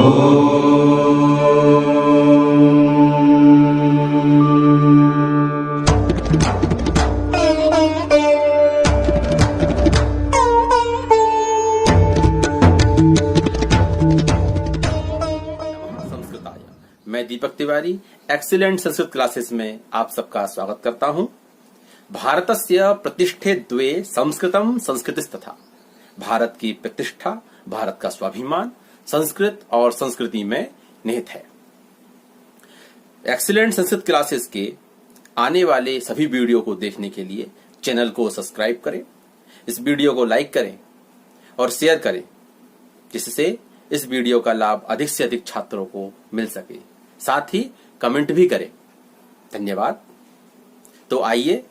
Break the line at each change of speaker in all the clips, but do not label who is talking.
संस्कृताय। मैं Deepak Tiwari excellent Sanskrit classes में आप सबका स्वागत करता हूं। भारतस्य प्रतिष्ठे द्वे संस्कृतम संस्कृतिस्तथा। भारत की प्रतिष्ठा, भारत का स्वाभिमान संस्कृत और संस्कृति में निहित है। एक्सीलेंट संस्कृत क्लासेस के आने वाले सभी वीडियो को देखने के लिए चैनल को सब्सक्राइब करें, इस वीडियो को लाइक करें और शेयर करें, जिससे इस वीडियो का लाभ अधिक से अधिक छात्रों को मिल सके। साथ ही कमेंट भी करें। धन्यवाद। तो आइए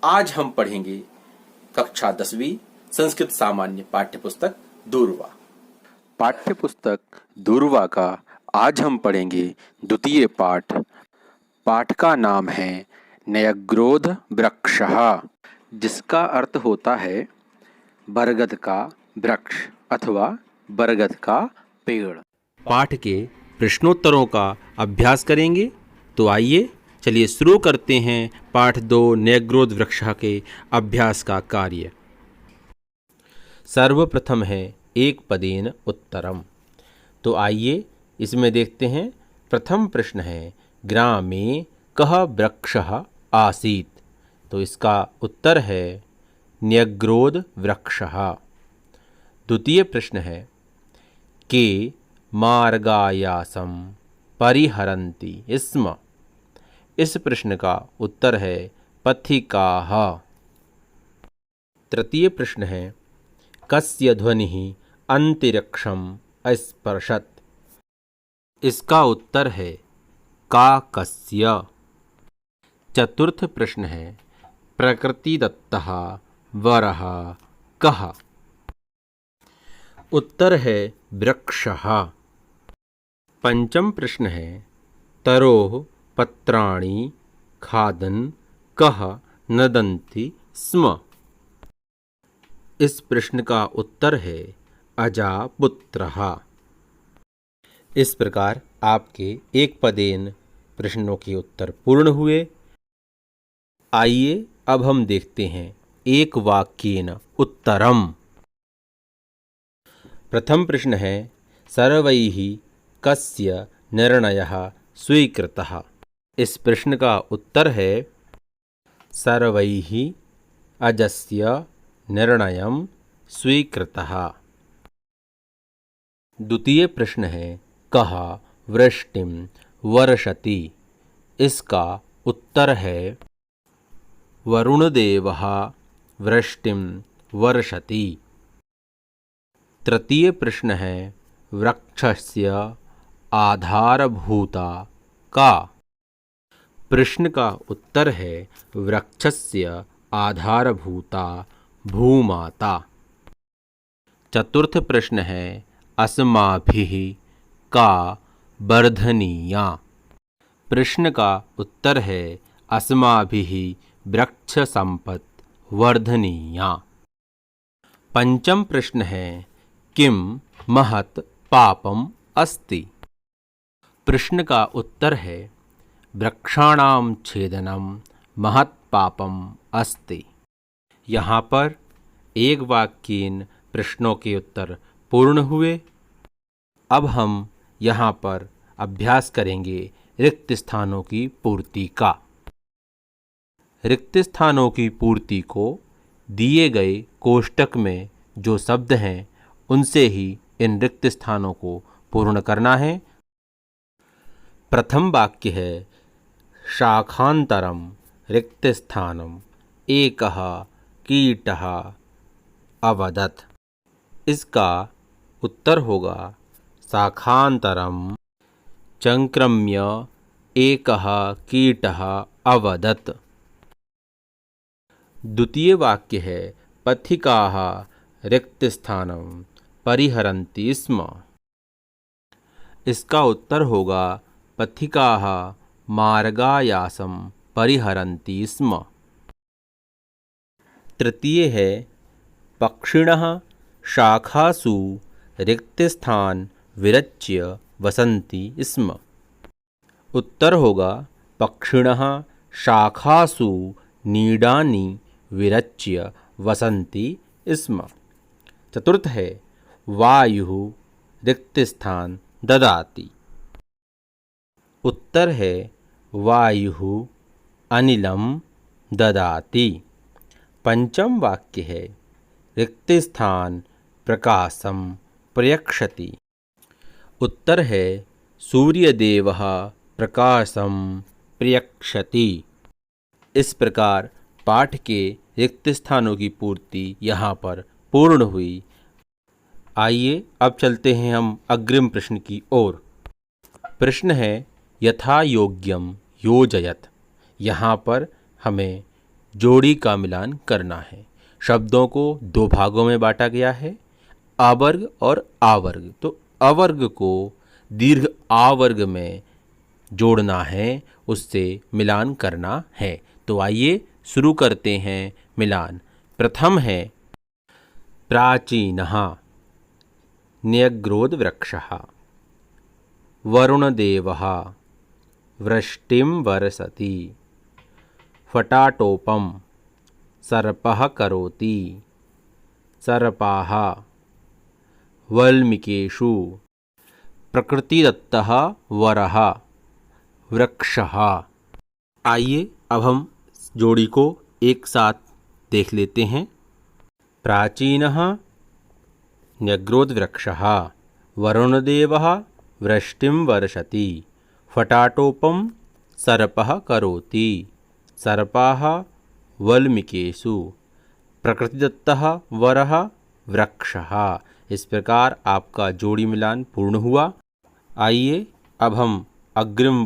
आज हम पढ़ेंगे कक्षा 10वीं संस्कृत सामान्य पाठ्यपुस्तक दूरवा। पाठ्यपुस्तक दूरवा का आज हम पढ़ेंगे द्वितीय पाठ। पाठ का नाम है न्यग्रोध वृक्षः, जिसका अर्थ होता है बरगद का वृक्ष अथवा बरगद का पेड़। पाठ के प्रश्नोत्तरों का अभ्यास करेंगे। तो आइए चलिए शुरू करते हैं पाठ 2 न्यग्रोध वृक्षः के अभ्यास का कार्य। सर्वप्रथम है एक पदेन उत्तरम। तो आइए इसमें देखते हैं। प्रथम प्रश्न है ग्रामे कः वृक्षः आसीत्। तो इसका उत्तर है न्यग्रोध वृक्षः। द्वितीय प्रश्न है के मार्गायासं परिहरन्ति स्म। इस प्रश्न का उत्तर है पथिकाः। तृतीय प्रश्न है कस्य ध्वनिः अंतरिक्षम् अस्पृशत्। इसका उत्तर है काकस्य। चतुर्थ प्रश्न है प्रकृतिदत्तः वरः कः। उत्तर है वृक्षः। पंचम प्रश्न है तरोः पत्राणि खादन् कः नदन्ति स्म। इस प्रश्न का उत्तर है अजापुत्रः। इस प्रकार आपके एक पदेन प्रश्नों के उत्तर पूर्ण हुए। आइए अब हम देखते हैं एक वाक्येन उत्तरम। प्रथम प्रश्न है सर्वैः कस्य निर्णयः स्वीकृतः। इस प्रश्न का उत्तर है सर्वैः अजस्य निर्णयं स्वीकृतः। द्वितीय प्रश्न है कः वृष्टिं वर्षति। इसका उत्तर है वरुणदेवः वृष्टिं वर्षति। तृतीय प्रश्न है वृक्षस्य आधारभूता का। प्रश्न का उत्तर है वृक्षस्य आधारभूता भूमाता। चतुर्थ प्रश्न है अस्माभिः का वर्धनीया। प्रश्न का उत्तर है अस्माभिः वृक्ष संपत् वर्धनीया। पंचम प्रश्न है किम महत् पापम अस्ति। प्रश्न का उत्तर है वृक्षाणां छेदनम महत् पापम अस्ति। यहाँ पर एक वाक्येन प्रश्नों के उत्तर पूर्ण हुए। अब हम यहाँ पर अभ्यास करेंगे रिक्त स्थानों की पूर्ति का। रिक्त स्थानों की पूर्ति को दिए गए कोष्टक में जो शब्द हैं उनसे ही इन रिक्त स्थानों को पूर्ण करना है। प्रथम वाक्य है शाखांतरम रिक्त स्थानम एकः कीटः अवदत्। इसका उत्तर होगा शाखांतरम चंक्रम्य एकः कीटः अवदत्। द्वितीय वाक्य है पथिकाः रिक्त स्थानम परिहरन्ति स्म। इसका उत्तर होगा पथिकाः मार्गायासं परिहरन्ति स्म। तृतीय है पक्षिणः शाखासु रिक्तस्थान विरच्य वसन्ति स्म। उत्तर होगा पक्षिणः शाखासु नीडानि विरच्य वसन्ति स्म। चतुर्थ है वायुः रिक्तस्थान ददाति। उत्तर है वायुः अनिलम ददाति। पंचम वाक्य है रिक्तस्थान प्रकाशम प्रयक्षति। उत्तर है सूर्यदेवः प्रकाशम प्रयक्षति। इस प्रकार पाठ के रिक्त स्थानों की पूर्ति यहाँ पर पूर्ण हुई। आइए अब चलते हैं हम अग्रिम प्रश्न की ओर। प्रश्न है यथा योग्यम योजयत। यहाँ पर हमें जोड़ी का मिलान करना है। शब्दों को दो भागों में बांटा गया है, अवर्ग और आवर्ग। तो अवर्ग को दीर्घ आवर्ग में जोड़ना है, उससे मिलान करना है। तो आइए शुरू करते हैं मिलान। प्रथम है प्राचीनः न्यग्रोध वृक्षः वरुणदेवः वृष्टिं वर्षति फटाटोपं सर्पः करोति सर्पाः वल्मीकेषु प्रकृतिदत्तः वरः वृक्षः। आइए अब हम जोड़ी को एक साथ देख लेते हैं। प्राचीनः न्यग्रोध वृक्षः वरुणदेवः वृष्टिं वर्षति फटाटोपं सर्पः करोति सर्पाः वल्मीकेषु प्रकृतिदत्तः वरः वृक्षः। इस प्रकार आपका जोड़ी मिलान पूर्ण हुआ। आइए अब हम अग्रिम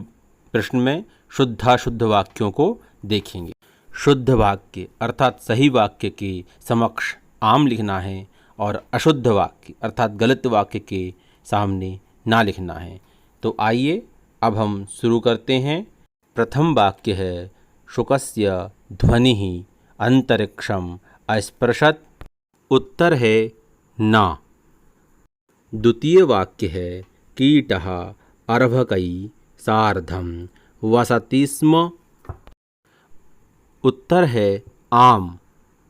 प्रश्न में शुद्धाशुद्ध वाक्यों को देखेंगे। शुद्ध वाक्य अर्थात सही वाक्य के समक्ष आम लिखना है और अशुद्ध वाक्य अर्थात गलत वाक्य के सामने ना लिखना है। तो आइए अब हम शुरू करते हैं। प्रथम वाक्य है शुकस्य ध्वनिः अंतरिक्षम अस्पृशत्। उत्तर है न। द्वितीय वाक्य है कीटः अर्भकैः सार्धं वसति स्म। उत्तर है आम।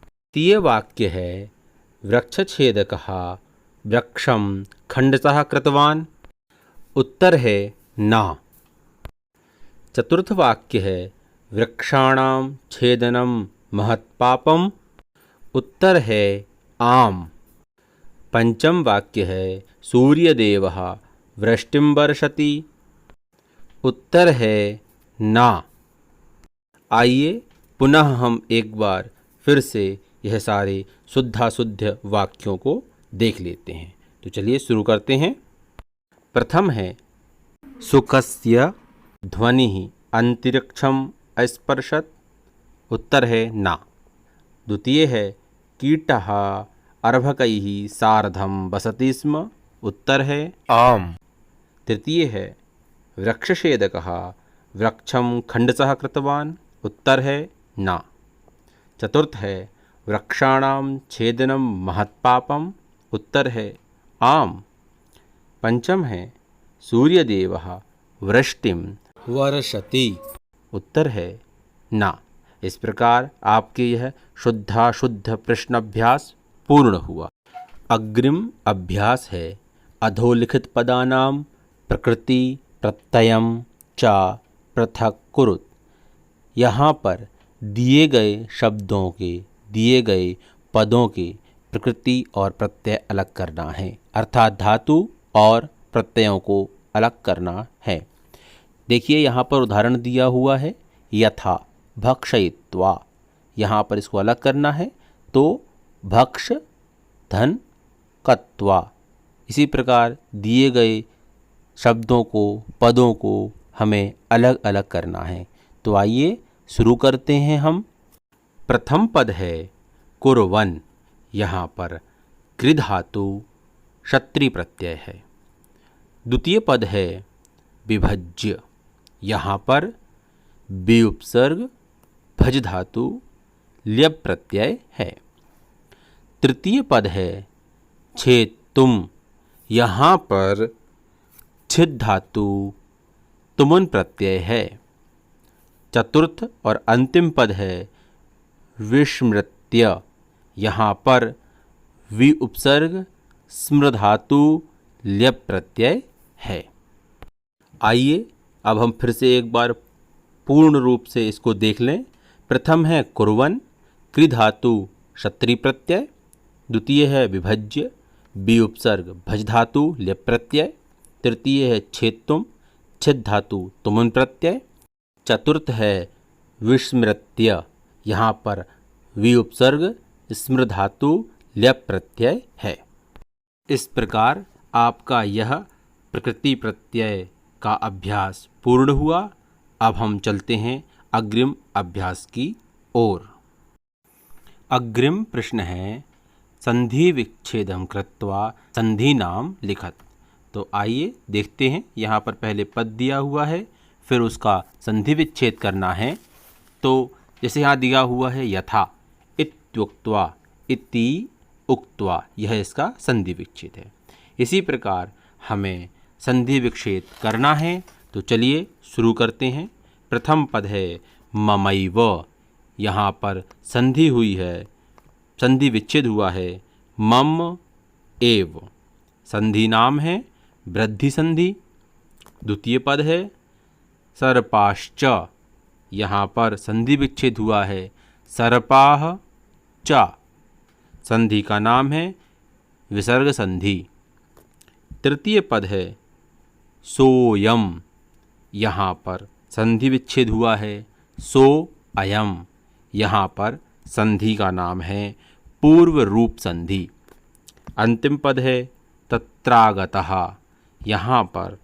तृतीय वाक्य है वृक्षछेदकः वृक्षं खण्डतः कृतवान्। उत्तर है न। चतुर्थ वाक्य है वृक्षाणां छेदनं महत्पापम्। उत्तर है आम। पंचम वाक्य है सूर्यदेवः वृष्टिं वर्षति। उत्तर है ना। आइए पुनः हम एक बार फिर से यह सारे शुद्धाशुद्ध वाक्यों को देख लेते हैं। तो चलिए शुरू करते हैं। प्रथम है शुकस्य ध्वनिः अंतरिक्षम अस्पृशत्। उत्तर है ना। द्वितीय है कीटः अर्भकैः सार्धं वसति स्म। उत्तर है
आम।
तृतीय है वृक्षछेदकः वृक्षं खण्डतः कृतवान्। उत्तर है ना। चतुर्थ है वृक्षाणां छेदनं महत्पापम्। उत्तर है आम। पंचम है सूर्यदेवः वृष्टिं वर्षति। उत्तर है ना। इस प्रकार आपके यह शुद्धाशुद्ध प्रश्न अभ्यास पूर्ण हुआ। अग्रिम अभ्यास है अधोलिखित पदानां प्रकृति प्रत्ययम च पृथक कुरुत। यहाँ पर दिए गए शब्दों के दिए गए पदों के प्रकृति और प्रत्यय अलग करना है, अर्थात धातु और प्रत्ययों को अलग करना है। देखिए यहाँ पर उदाहरण दिया हुआ है यथा भक्षयित्वा। यहाँ पर इसको अलग करना है तो भक्ष धन कत्वा। इसी प्रकार दिए गए शब्दों को पदों को हमें अलग अलग करना है। तो आइए शुरू करते हैं हम। प्रथम पद है कुर्वन्। यहाँ पर कृ धातु क्षत्रि प्रत्यय है। द्वितीय पद है विभज्य। यहाँ पर बि उपसर्ग भज धातु ल्यप प्रत्यय है। तृतीय पद है छेत्तुम्। यहाँ पर छिद धातु तुमुन प्रत्यय है। चतुर्थ और अंतिम पद है विस्मृत्य। यहाँ पर वि उपसर्ग स्मृ धातु ल्यप प्रत्यय है। आइए अब हम फिर से एक बार पूर्ण रूप से इसको देख लें। प्रथम है कुर्वन्, कृ धातु क्षत्रि प्रत्यय। द्वितीय है विभज्य, बी उपसर्ग भज धातु ल्यप प्रत्यय। तृतीय है छेत्तुम, छिद धातु तुमुन प्रत्यय। चतुर्थ है विस्मृत्य, यहाँ पर वि उपसर्ग स्मृ धातु ल्यप प्रत्यय है। इस प्रकार आपका यह प्रकृति प्रत्यय का अभ्यास पूर्ण हुआ। अब हम चलते हैं अग्रिम अभ्यास की ओर। अग्रिम प्रश्न है संधि विच्छेदम कृत्वा संधि नाम लिखत। तो आइए देखते हैं। यहाँ पर पहले पद दिया हुआ है, फिर उसका संधि विच्छेद करना है। तो जैसे यहाँ दिया हुआ है यथा, इत्युक्त्वा, इति उक्त्वा, यह इसका संधि विच्छेद है। इसी प्रकार हमें संधि विच्छेद करना है। तो चलिए शुरू करते हैं। प्रथम पद है ममैव। यहाँ पर संधि हुई है, संधि विच्छेद हुआ है मम एव। संधि नाम है वृद्धि संधि। द्वितीय पद है सर्पाश्च। यहाँ पर संधि विच्छेद हुआ है सर्पाः च। संधि का नाम है विसर्ग संधि। तृतीय पद है सोयम। यहाँ पर संधि विच्छेद हुआ है सो अयम। यहाँ पर संधि का नाम है पूर्व रूप संधि। अंतिम पद है तत्रागतः। यहाँ पर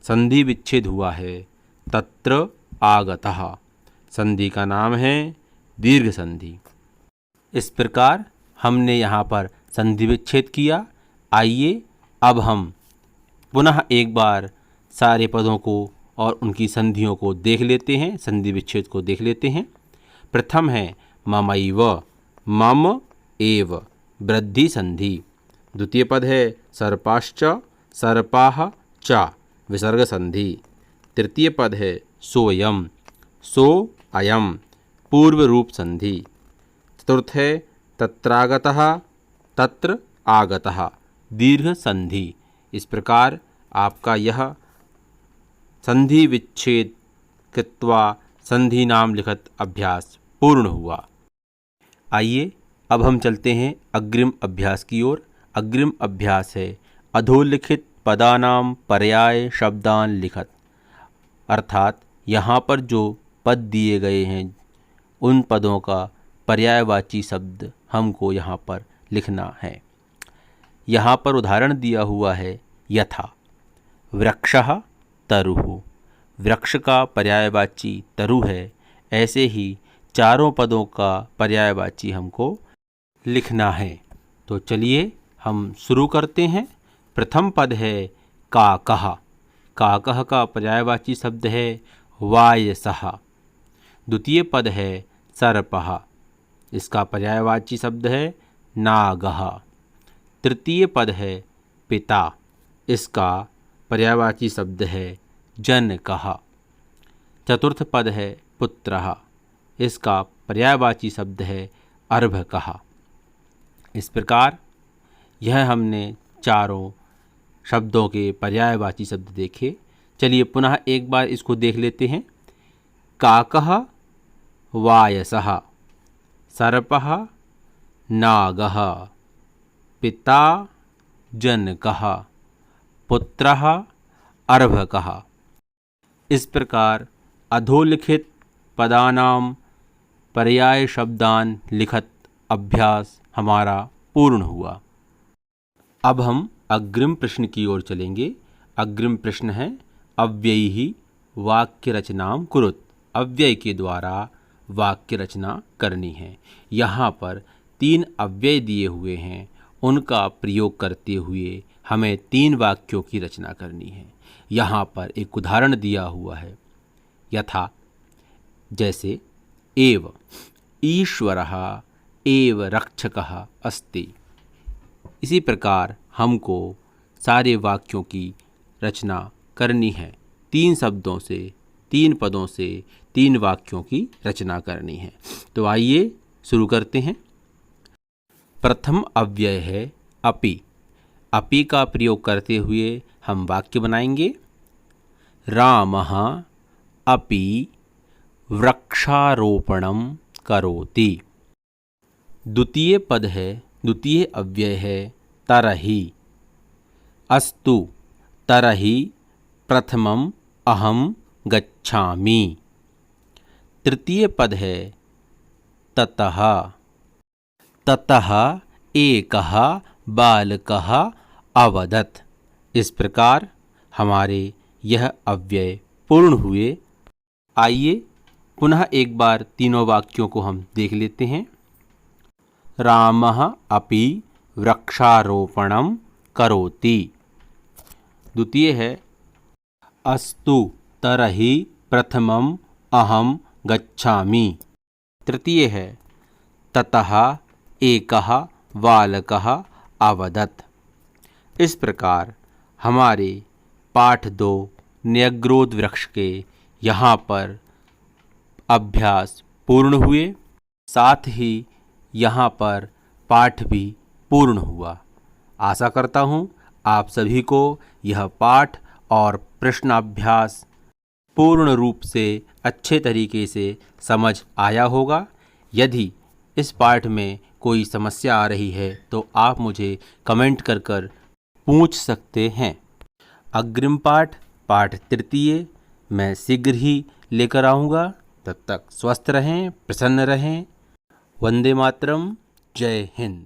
संधि विच्छेद हुआ है तत्र आगतः। संधि का नाम है दीर्घ संधि। इस प्रकार हमने यहाँ पर संधि विच्छेद किया। आइए अब हम पुनः एक बार सारे पदों को और उनकी संधियों को देख लेते हैं, संधि विच्छेद को देख लेते हैं। प्रथम है ममैव, मम एव, वृद्धि संधि। द्वितीय पद है सर्पाश्च, सर्पाः च, विसर्ग संधि। तृतीय पद है सोयम, सो अयम, पूर्व रूप संधि। चतुर्थ है तत्रागतः, तत्र आगतः, दीर्घ संधि। इस प्रकार आपका यह संधि विच्छेद कृत्वा संधि नाम लिखत अभ्यास पूर्ण हुआ। आइए अब हम चलते हैं अग्रिम अभ्यास की ओर। अग्रिम अभ्यास है अधोलिखित पदानाम पर्याय शब्दान लिखत। अर्थात यहाँ पर जो पद दिए गए हैं उन पदों का पर्यायवाची शब्द हमको यहाँ पर लिखना है। यहाँ पर उदाहरण दिया हुआ है यथा, वृक्षः तरुः। वृक्ष का पर्यायवाची तरु है। ऐसे ही चारों पदों का पर्यायवाची हमको लिखना है। तो चलिए हम शुरू करते हैं। प्रथम पद है काकः। काकः का पर्यायवाची शब्द है वायसः। द्वितीय पद है सर्पः। इसका पर्यायवाची शब्द है नागः। तृतीय पद है पिता। इसका पर्यायवाची शब्द है जनकः। चतुर्थ पद है पुत्रः। इसका पर्यायवाची शब्द है अर्भकः। इस प्रकार यह हमने चारों शब्दों के पर्यायवाची शब्द देखे। चलिए पुनः एक बार इसको देख लेते हैं। काकः वायसः, सर्पः नागः, पिता जनकः, पुत्रः अर्भकः। इस प्रकार अधोलिखित पदानाम पर्याय शब्दान लिखत अभ्यास हमारा पूर्ण हुआ। अब हम अग्रिम प्रश्न की ओर चलेंगे। अग्रिम प्रश्न है अव्ययी वाक्य रचनाम कुरुत। अव्यय के द्वारा वाक्य रचना करनी है। यहाँ पर 3 अव्यय दिए हुए हैं, उनका प्रयोग करते हुए हमें 3 वाक्यों की रचना करनी है। यहाँ पर एक उदाहरण दिया हुआ है यथा, जैसे एव ईश्वरः एव रक्षकः अस्ति। इसी प्रकार हमको सारे वाक्यों की रचना करनी है। 3 शब्दों से, 3 पदों से 3 वाक्यों की रचना करनी है। तो आइए शुरू करते हैं। प्रथम अव्यय है अपि। अपि का प्रयोग करते हुए हम वाक्य बनाएंगे। रामः अपि वृक्षारोपणं करोति। द्वितीय पद है, द्वितीय अव्यय है तरहि। अस्तु तरहि प्रथमम् अहं गच्छामि। तृतीय पद है ततः। ततः एकः बालकः अवदत्। इस प्रकार हमारे यह अव्यय पूर्ण हुए। आइए पुनः एक बार तीनों वाक्यों को हम देख लेते हैं। रामः अपि वृक्षारोपणं करोति। द्वितीय है अस्तु तरहि प्रथमम् अहं गच्छामि। तृतीय है ततः एकः बालकः अवदत्। इस प्रकार हमारे पाठ 2 न्यग्रोध वृक्ष के यहाँ पर अभ्यास पूर्ण हुए, साथ ही यहाँ पर पाठ भी पूर्ण हुआ। आशा करता हूँ आप सभी को यह पाठ और प्रश्नाभ्यास पूर्ण रूप से अच्छे तरीके से समझ आया होगा। यदि इस पाठ में कोई समस्या आ रही है तो आप मुझे कमेंट कर पूछ सकते हैं। अग्रिम पाठ, पाठ 3 मैं शीघ्र ही लेकर आऊँगा। तब तक स्वस्थ रहें, प्रसन्न रहें। वंदे मातरम। जय हिंद।